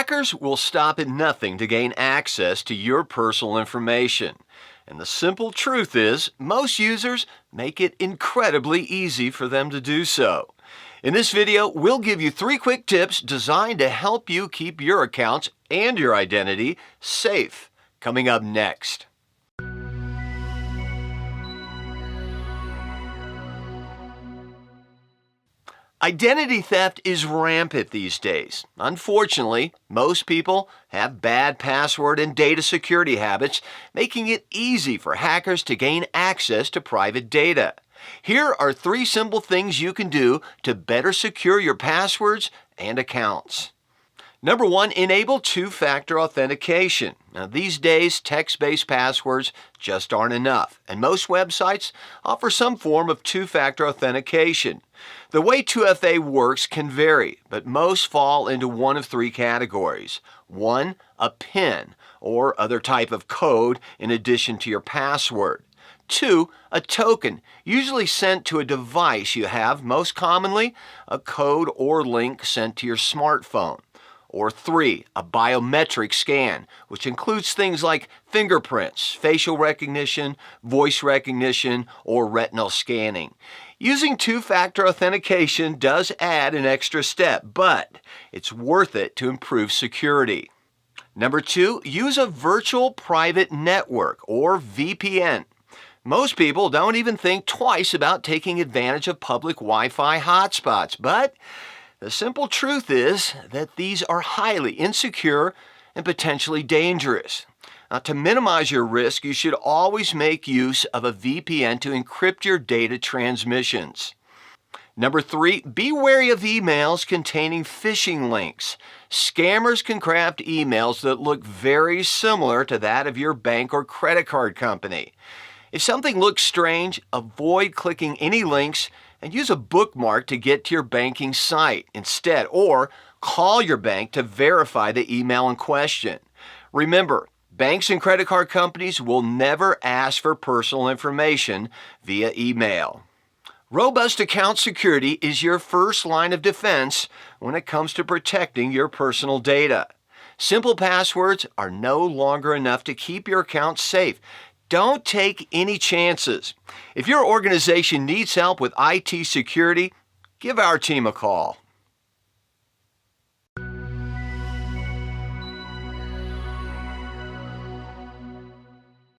Hackers will stop at nothing to gain access to your personal information. And the simple truth is, most users make it incredibly easy for them to do so. In this video, we'll give you 3 quick tips designed to help you keep your accounts and your identity safe. Coming up next. Identity theft is rampant these days. Unfortunately, most people have bad password and data security habits, making it easy for hackers to gain access to private data. Here are 3 simple things you can do to better secure your passwords and accounts. Number 1, enable two-factor authentication. Now, these days, text-based passwords just aren't enough, and most websites offer some form of two-factor authentication. The way 2FA works can vary, but most fall into one of 3 categories. 1, a PIN, or other type of code in addition to your password. 2, a token, usually sent to a device you have, most commonly a code or link sent to your smartphone. Or 3, a biometric scan, which includes things like fingerprints, facial recognition, voice recognition, or retinal scanning. Using two-factor authentication does add an extra step, but it's worth it to improve security. Number 2, use a virtual private network, or VPN. Most people don't even think twice about taking advantage of public Wi-Fi hotspots, but the simple truth is that these are highly insecure and potentially dangerous. Now, to minimize your risk, you should always make use of a VPN to encrypt your data transmissions. Number 3, be wary of emails containing phishing links. Scammers can craft emails that look very similar to that of your bank or credit card company. If something looks strange, avoid clicking any links and use a bookmark to get to your banking site instead, or call your bank to verify the email in question. Remember, banks and credit card companies will never ask for personal information via email. Robust account security is your first line of defense when it comes to protecting your personal data. Simple passwords are no longer enough to keep your account safe. Don't take any chances. If your organization needs help with IT security, give our team a call.